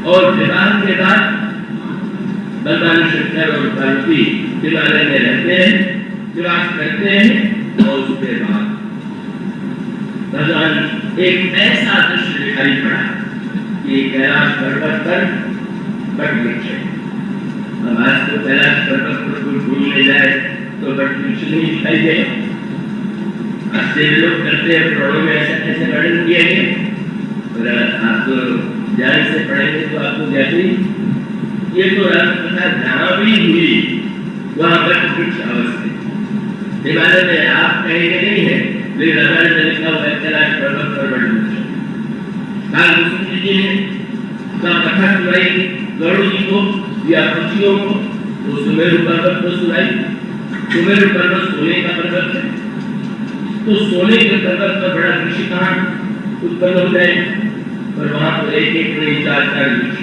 और विवाह के बाद भगवान शंकर और पार्वती हिमालय में रहते हैं, निवास करते हैं। और उसके बाद भगवान एक ऐसा दृश्य दिखाई पड़ा कि कैलाश पर्वत पर बट वृक्ष है। अब आज तो कैलाश पर्वत पर कोई घूमने जाए तो बट वृक्ष नहीं दिखाई दे। आश्चर्य लोग करते हैं, पुराणों में ऐसे वर्णन किया गया। और आप तो ध्यान से पढ़ेंगे तो आपको जैसे ये तो रामकथा जहाँ भी हुई वहाँ बट वृक्ष अवस्थित। हिमालय में आप कहेंगे नहीं है, लेकिन रामायण में लिखा हुआ है कैलाश पर्वत पर बट वृक्ष। कालभूषण जी ने कथा सुनाई गरुड़ जी को या पक्षियों को, तो सुमेरु पर्वत को सुनाई। सुमेरु पर्वत सोने का पर्वत है, तो सोने के पर्वत पर बड़ा वृक्ष कहाँ उत्पन्न हो जाए, और वहां तो एक एक नहीं 4-4 वृक्ष।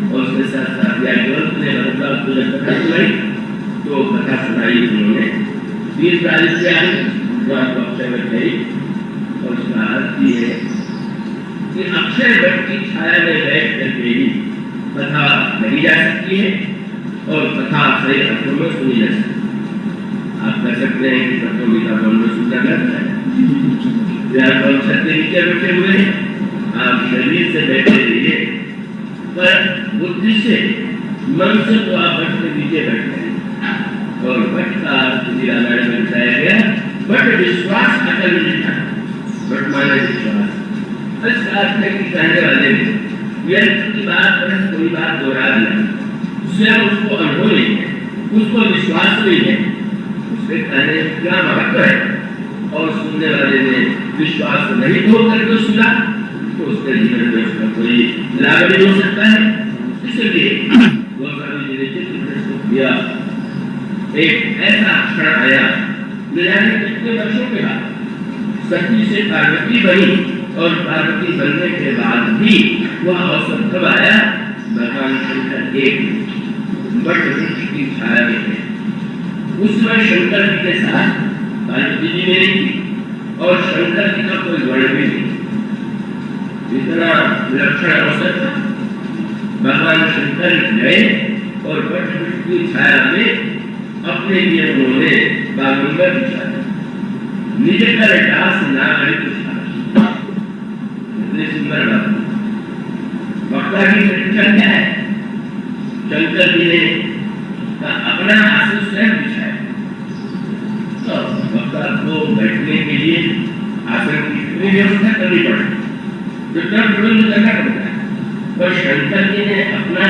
और उसके साथ साथ याज्ञवल्क्य ने भगवान को जब कथा सुनाई तो कथा सुनाई उन्होंने 20-40 से आई जो आपको अक्षय वट गई। और उसका अर्थ ये है कि अक्षय वट की छाया में बैठ करके ही कथा नहीं जा सकती है और कथा सही अर्थों में सुनी जा सकती है। आप कह सकते हैं कि तत्व गीता बोल में सुनना करता है, छत के नीचे बैठे हुए हैं, आप शरीर से बैठे रहिए, पर बुद्धि से मन से तो आप वट के नीचे बैठे हैं। और वट का अर्थ रामायण में बताया गया, वट विश्वास अटल निष्ठा। वट माने विश्वास। इसका अर्थ है कि कहने वाले व्यर्थ की बात पर कोई बात दोहरा दिया, स्वयं उसको अनुभव नहीं है, उसको विश्वास नहीं है, उसके कहने क्या महत्व है, और सुनने वाले ने विश्वास नहीं होकर के सुना तो उसके जीवन में उसका कोई लाभ नहीं हो सकता है। इसलिए गोस्वामी जी ने चित्र प्रस्तुत किया। एक ऐसा क्षण आया, जाने कितने वर्षों के बाद सती से पार्वती बनी, और पार्वती बनने के बाद भी वह अवसर कब आया, भगवान शंकर एक बट वृक्ष की छाया में थे। उस समय शंकर जी के साथ पार्वती जी ने नहीं थी, और शंकर जी का कोई वर्ण भी नहीं। इतना विलक्षण अवसर था, भगवान शंकर गए और बट वृक्ष की छाया में अपने लिए उन्होंने बागंबर बिछा निज कर डास नागरिक सुंदर बात। वक्ता की प्रशिक्षण क्या है, शंकर जी ने अपना आसन स्वयं बिछाया। तो वक्ता को बैठने के लिए आसन की कितनी व्यवस्था करनी पड़ती, जितना प्रबंध करना पड़ता है, पर शंकर जी ने अपना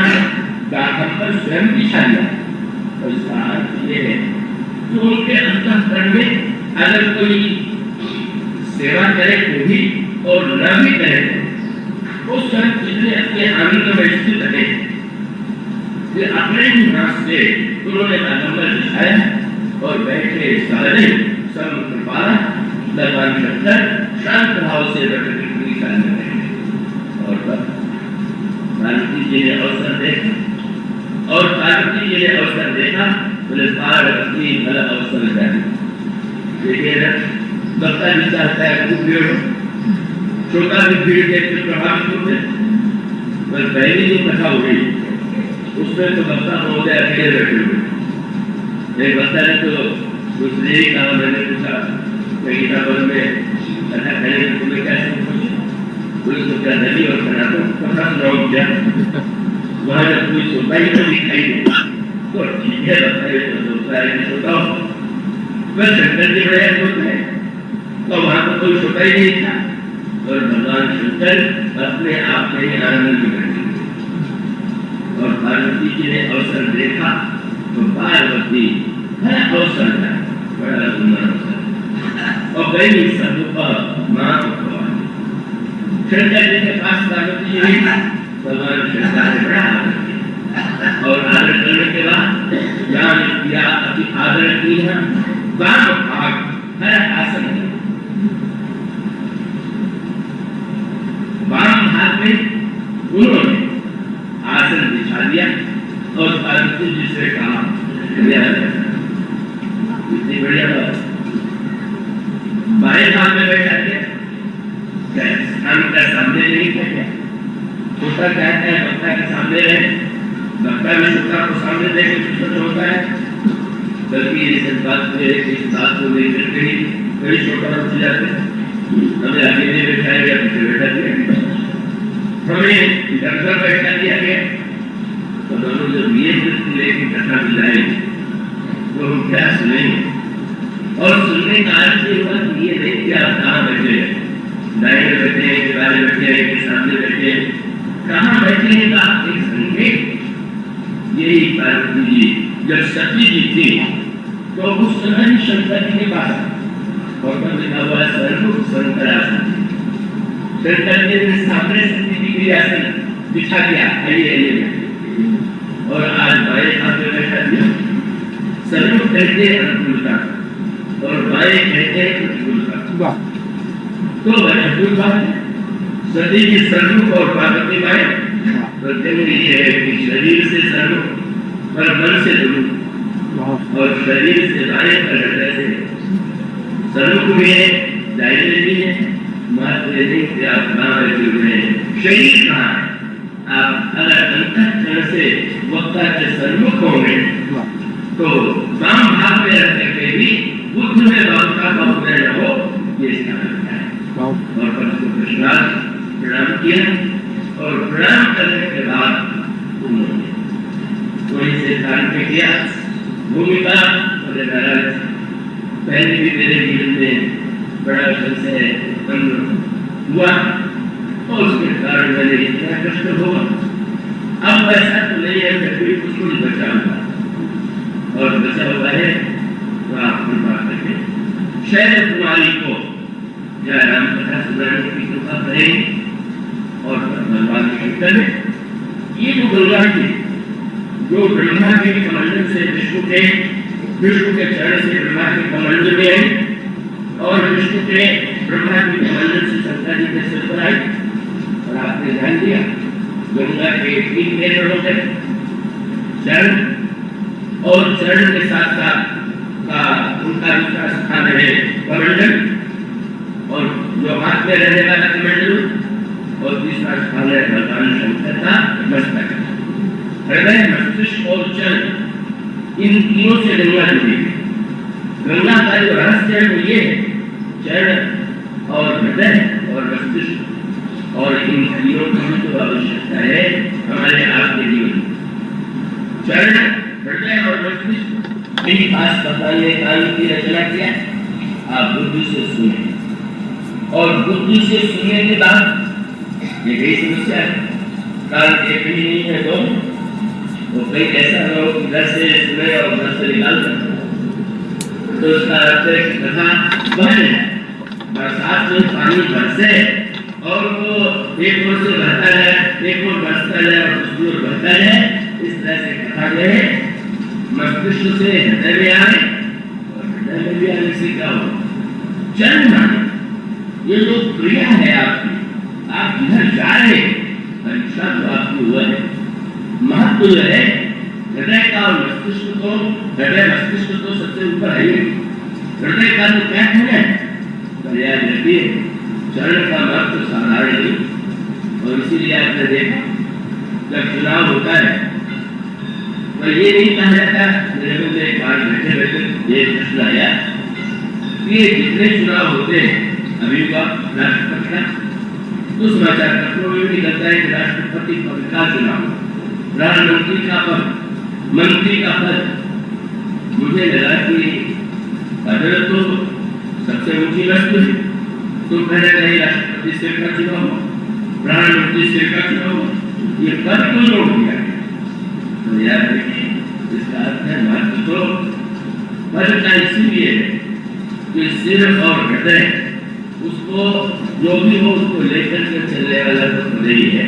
दाखंबर स्वयं बिछा दिया। और इसका अर्थ ये है कि उनके अंतःकरण में अगर कोई सेवा करे तो भी और न भी करे तो स्वयं जितने अपने आनंद में स्थित रहे, अपने ही हाथ से उन्होंने दागंबर बिछाया और बैठे सारे समकृपाला भगवान शंकर शांत भाव से बैठे सामने बैठे। और पार्वती जी ने अवसर देखा, और पार्वती जी ने अवसर देखा, बोले पार्वती भला अवसर जाए। देखिए वक्ता भी चाहता है खूब भीड़ हो, श्रोता भी भीड़ देख के प्रभावित होते। पर पहली जो कथा हुई उसमें तो वक्ता महोदय अकेले बैठे हुए। एक वक्ता ने तो दूसरे ही कहा, मैंने पूछा गीता बोल में कथा कहने में तुम्हें कैसे पूछा, बोले तो क्या नदी और सनातन कथा सुनाओ क्या। वहाँ जब कोई श्रोता ही तो दिखाई दे तो ठीक है, बताइए तो दूसरा है श्रोता हो। वह शंकर जी बड़े अद्भुत है, तो वहाँ तो कोई श्रोता ही नहीं था, और भगवान शंकर अपने आप में ही आनंद में बैठे। और पार्वती जी ने अवसर देखा तो पार्वती है अवसर था, बड़ा सुंदर अवसर। और गई सब माँ को शंकर जी के पास पार्वती जी नहीं, भगवान शंकर ने बड़ा आदर किया, और आदर करने के बाद ज्ञान किया, अति आदर किया, वाम भाग है आसन है, वाम भाग में उन्होंने आसन बिछा दिया और पार्वती जी से कहा इतनी बढ़िया बात। बाएं भाग में बैठा के स्थान का सामने नहीं बैठा, छोटा चाहता है बक्ता के सामने रहे, बक्ता में छोटा को सामने देखे तो छोटा होता है, बल्कि इस बात को लेकर कई छोटा हो जाते हैं। हमें आगे नहीं बैठाया गया, पीछे बैठा दिया, हमें इधर बैठा दिया गया। तो दोनों जब ये वृत्ति लेकर कथा मिलाए तो हम क्या सुनेंगे? और सुनने का अर्थ ये हुआ कि ये नहीं कि आप कहाँ बैठे हैं, दाएं बैठे हैं, बाएं बैठे हैं, के सामने बैठे हैं, कहाँ बैठे हैं का आप एक संकेत। यही पार्वती जी जब सती जी थी तो उस समय शंकर जी के पास और तब लिखा हुआ सर्वमुख शंकरासन, शंकर जी ने सामने सती जी के आसन बिछा दिया, आइए और आज बाएं हाथ में बैठा दिया। सर्वमुख कहते हैं अनुकूलता और बाएं कहते हैं प्रतिकूलता। तो अनुकूल बात है सती जी सर्वमुख और पार्वती बाएं। तो जरूरी है कि शरीर से सर्वमुख पर मन से दूर और शरीर से बाएं पर हृदय से सर्वमुख भी है, दाहिने भी है, मात्र नहीं कि आप कहाँ बैठे हुए हैं, शरीर कहाँ है। आप अगर अंतःकरण से वक्ता के सर्वमुख होंगे तो वाम भाग में रहने के भी बुद्ध में वक्ता का उदय न हो, ये इसका अर्थ है। और परसों कृष्णार्थ प्रणाम किया और प्रणाम करने के बाद उन्होंने वहीं से कान पे किया भूमिका और महाराज पहले भी मेरे जीवन में बड़ा संशय उत्पन्न हुआ और उसके कारण मैंने इतना कष्ट हुआ। अब ऐसा तो नहीं है, मैं भी कुछ बचा हुआ और बचा हुआ है तो आप कृपा करके शैल कुमारी को जय राम कथा सुनाने की कृपा करें और भगवान शंकर ने ये जो गंगा जी जो ब्रह्मा के कमंडल से विष्णु के चरण से ब्रह्मा के कमंडल में आई और विष्णु के ब्रह्मा के कमंडल से शंकर जी के सिर पर आई। और आपने ध्यान दिया गंगा के 3 नेत्र होते हैं, चरण और चरण के साथ साथ का उनका दूसरा स्थान है कमंडल और जो हाथ में रहने वाला कमंडल और तीसरा स्थान है भगवान शंकर का मस्तक। हृदय, मस्तिष्क और चरण इन तीनों से गंगा जुड़ी है। गंगा का जो रहस्य है वो ये है चरण और हृदय और मस्तिष्क और इन तीनों की जो आवश्यकता है हमारे आपके जीवन। चरण, हृदय और मस्तिष्क इन खास बताने काल की रचना किया। आप बुद्धि से सुने और बुद्धि से सुनने के बाद ये कई समस्या है, कान एक ही नहीं है तो वो कहीं ऐसा ना हो कि घर से सुने और घर से निकाल सकते तो उसका अर्थ है कि कथा बह जाए, बरसात में पानी बरसे और वो एक ओर से बहता है, एक ओर बरसता है और दूसरी ओर बहता है। इस तरह से कथा जो है मस्तिष्क से हृदय में आए और हृदय में भी आने से क्या हो चरण माने ये जो क्रिया है आपकी, आप जिधर जा रहे परीक्षा तो आपकी हुआ है। महत्व जो है हृदय का और मस्तिष्क को, हृदय मस्तिष्क तो सबसे ऊपर है। हृदय का तो क्या है पर्याय रहती है, चरण का महत्व साधारण नहीं। और इसीलिए आपने देखा जब चुनाव होता है तो ये नहीं कहा जाता, मेरे को एक बार बैठे बैठे ये प्रश्न आया कि ये जितने चुनाव होते हैं अभी का राष्ट्रपति का तो समाचार पत्रों में भी निकलता है कि राष्ट्रपति पद का चुनाव, प्रधानमंत्री का पद, मंत्री का पद। मुझे लगा कि अगर तो सबसे ऊंची वस्तु है तो पहले नहीं राष्ट्रपति से का चुनाव, प्रधानमंत्री से का चुनाव, ये पद क्यों जोड़ दिया? तो याद रखिए इसका अर्थ है महत्व तो पद का इसीलिए कि सिर और हृदय उसको जो भी हो उसको लेकर के चलने वाला तो नहीं है।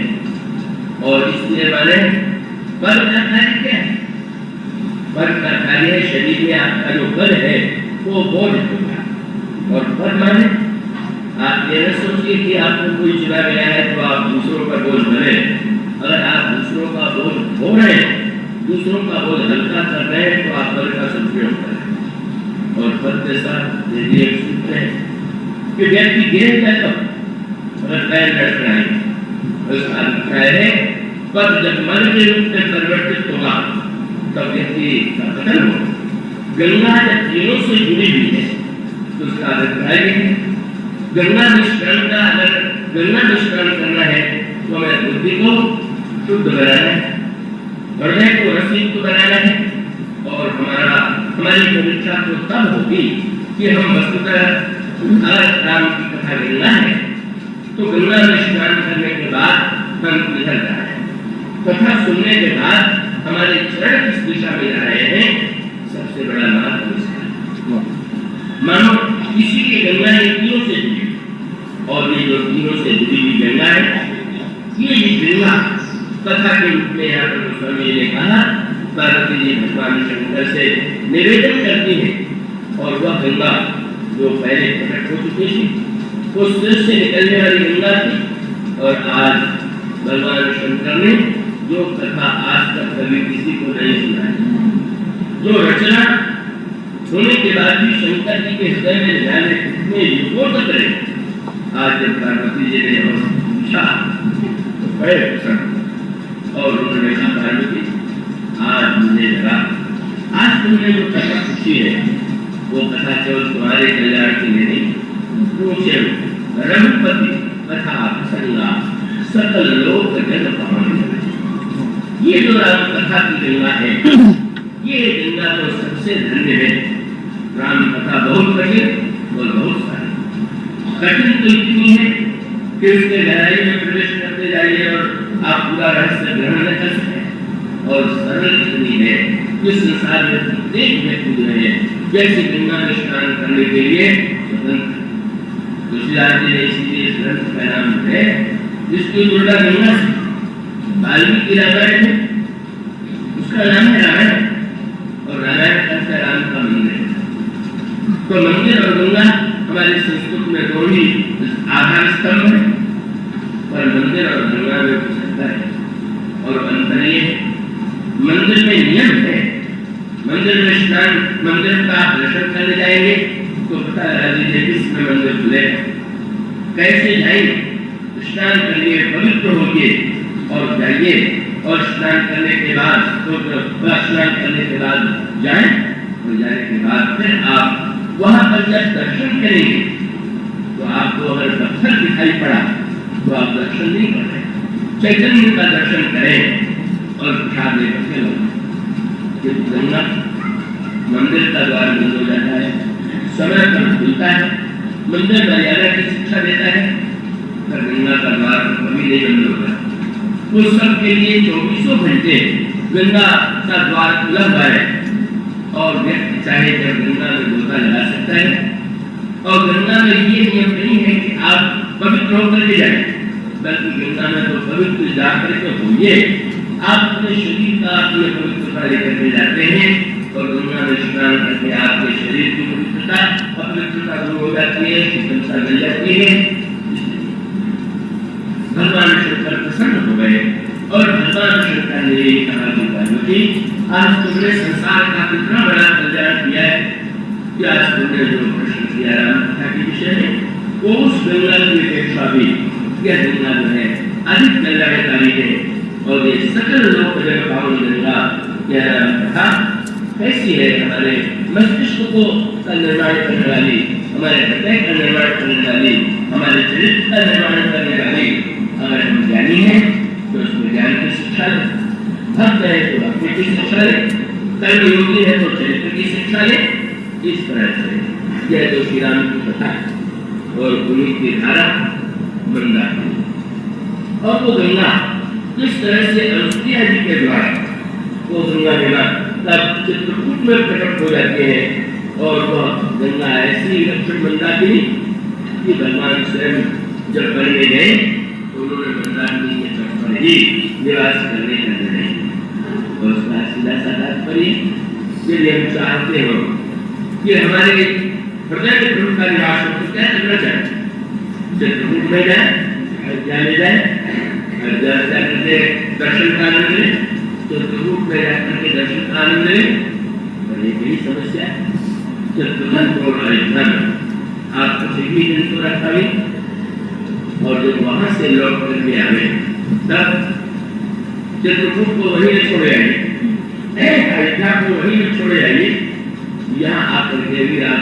और इसलिए वाले पद का कार्य क्या है? पद का कार्य है शरीर में आपका जो पद है वो बोझ होगा। और पद माने आप ये न सोचिए कि आपको कोई चुना गया है तो आप दूसरों का बोझ बने। अगर आप दूसरों का बोझ हो रहे हैं, दूसरों का बोझ हल्का कर रहे हैं तो आप पद का सदुपयोग करें। और पद के साथ यदि एक सूत्र है कि व्यक्ति गिरेगा तब अगर पैर लटक रहे उसका अभिप्राय है पर जब मन के रूप में परिवर्तित होगा तब व्यक्ति का पतन होगा। गंगा जब तीनों से जुड़ी हुई है तो उसका अभिप्राय भी है गंगा निष्करण का, अगर गंगा निष्करण करना है तो हमें बुद्धि को शुद्ध बनाना है, हृदय को रसयुक्त बनाना है और हमारी परीक्षा तो तब होगी कि हम वस्तुतः राम की कथा गंगा है तो गंगा में स्नान करने के बाद हम इधर जा रहे हैं, कथा सुनने के बाद हमारे चरण किस दिशा में जा रहे हैं, सबसे बड़ा मार्ग इसका। मानो किसी की गंगा ने तीनों से जुड़ी और ये जो तीनों से जुड़ी हुई गंगा है ये गंगा कथा के रूप में यहाँ पर स्वामी ने कहा पार्वती जी भगवान शंकर से निवेदन करती है और वह गंगा जो पहले प्रकट हो चुकी थी वो सिर से निकलने वाली गंगा थी और आज भगवान शंकर ने जो कथा आज तक कभी किसी को नहीं सुनाई, जो रचना होने के बाद भी शंकर जी के हृदय में जाने कितने युगों तक रहे, आज जब पार्वती जी ने पूछा तो बड़े प्रसन्न और उन्होंने कहा पार्वती आज मुझे लगा आज तुमने जो कथा पूछी है वो कथा केवल तुम्हारे कल्याण के लिए नहीं, पूछे रघुपति कथा प्रसंगा सकल लोक जन पावन। ये जो राम कथा की गंगा है ये गंगा तो सबसे धन्य है। राम कथा बहुत कठिन और बहुत सारी कठिन तो इतनी है कि उसके गहराई में प्रवेश करते जाइए और आप पूरा रहस्य ग्रहण न कर सकें, और सरल इतनी है कि संसार में प्रत्येक व्यक्ति जो है जैसे गंगा में स्नान करने के लिए स्वतंत्र। तुलसीदास जी ने इसीलिए इस ग्रंथ का नाम है जिसकी तुलना गंगा से वाल्मीकि रामायण है, उसका नाम है रामायण और रामायण का राम का मंदिर। तो मंदिर और गंगा हमारे संस्कृत में दो ही आधार स्तंभ है, पर मंदिर और गंगा में कुछ अंतर है और अंतर ये है मंदिर में नियम है, मंदिर में स्नान, मंदिर का दर्शन करने जाएंगे तो पता लगा दीजिए किसमें मंदिर खुलेगा, कैसे जाएंगे, स्नान करिए पवित्र होके और जाइए और स्नान करने के बाद तो स्नान करने के बाद जाएं और जाने के बाद फिर आप वहां पर जब दर्शन करेंगे तो आपको अगर पत्थर दिखाई पड़ा तो आप दर्शन नहीं कर रहे, चैतन्य का दर्शन करें और प्रसाद लेकर के लो। गंगा मंदिर का द्वार बंद हो जाता है, समय पर खुलता है, मंदिर मर्यादा की शिक्षा देता है, पर गंगा का द्वार कभी नहीं बंद होगा। वो सबके लिए 24 घंटे गंगा का द्वार खुला हुआ है और व्यक्ति चाहे जब गंगा में गोता लगा सकता है। और गंगा में ये नियम नहीं है कि आप पवित्र होकर के जाए, बल्कि गंगा में तो पवित्र जाकर के होइए, आप अपने शरीर का अपनी पवित्रता लेकर के जाते हैं और गंगा में स्नान करके आपके शरीर की पवित्रता अपवित्रता दूर हो जाती है, शीतलता मिल जाती है। भगवान शंकर प्रसन्न हो गए और भगवान शंकर ने कहा कि पार्वती आज तुमने संसार का कितना बड़ा कल्याण किया है कि आज तुमने जो प्रश्न किया राम कथा के विषय में वो उस गंगा की अपेक्षा भी यह गंगा जो है अधिक कल्याणकारी है और ये सकल लोक जन पावन गंगा यह राम कथा कैसी है, हमारे मस्तिष्क को का निर्माण करने वाली, हमारे हृदय का निर्माण करने वाली, हमारे चरित्र का निर्माण करने वाली। अगर हम ज्ञानी हैं तो उसमें ज्ञान की शिक्षा ले, भक्त है तो भक्ति की शिक्षा ले, कर्म योगी है तो चरित्र की शिक्षा ले। इस तरह से यह जो श्री राम की कथा और पुनीत की धारा मंदा और वो गंगा किस तरह से अनुसुईया जी के द्वारा वो गंगा गंगा तब चित्रकूट में प्रकट हो जाती है और वह गंगा ऐसी लक्ष्मण मंदाकिनी कि भगवान स्वयं जब बनने गए तो उन्होंने मंदाकिनी के तट पर ही निवास करने का निर्णय किया। और उसका सीधा सा तात्पर्य यदि हम चाहते हो कि हमारे हृदय में प्रभु का निवास हो तो क्या करना चाहिए, चित्रकूट में जाए, अयोध्या में जाए, अयोध्या जाकर दर्शन का आनंद लें, चित्रकूट में जाकर के दर्शन का आनंद लें। पर एक यही समस्या है चित्रकूट और अयोध्या में आप किसी भी दिन को रखा और जब वहां से लौट करके आवे तब चित्रकूट को वहीं न छोड़े आइए, अयोध्या को वहीं न छोड़े आइए, यहाँ आकर के भी आप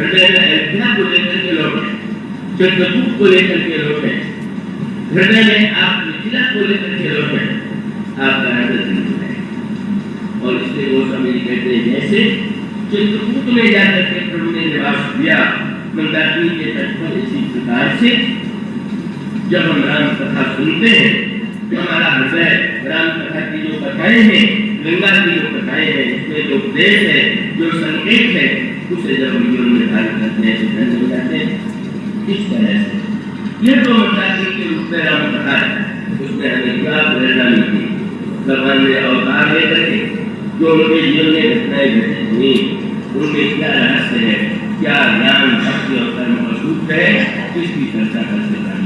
हृदय में अयोध्या को लेकर के लौटे, चित्रकूट को लेकर के लौटे, हृदय में आप मिथिला को लेकर के लौटे, आपका हृदय धन्य है। और इसलिए वो स्वामी जी कहते हैं जैसे चित्रकूट में जाकर के प्रभु ने निवास किया मंदाकिनी के तट पर, इसी प्रकार से जब हम राम कथा सुनते हैं तो हमारा हृदय राम कथा की जो कथाएं हैं, गंगा की जो कथाएं हैं, इसमें जो उपदेश है, जो संकेत है, उसे जब हम जीवन में धारण करते हैं तो धन्य हो जाते हैं। इस तरह से ये तो मंदाकिनी के रूप में राम कथा है, उसमें हमें क्या प्रेरणा मिलती, भगवान ने अवतार लेकर के जो उनके जीवन में घटनाएं घटित हुई, उनमें क्या रहस्य है, क्या ज्ञान, भक्ति और कर्म का सूत्र है, इसकी चर्चा करते हैं।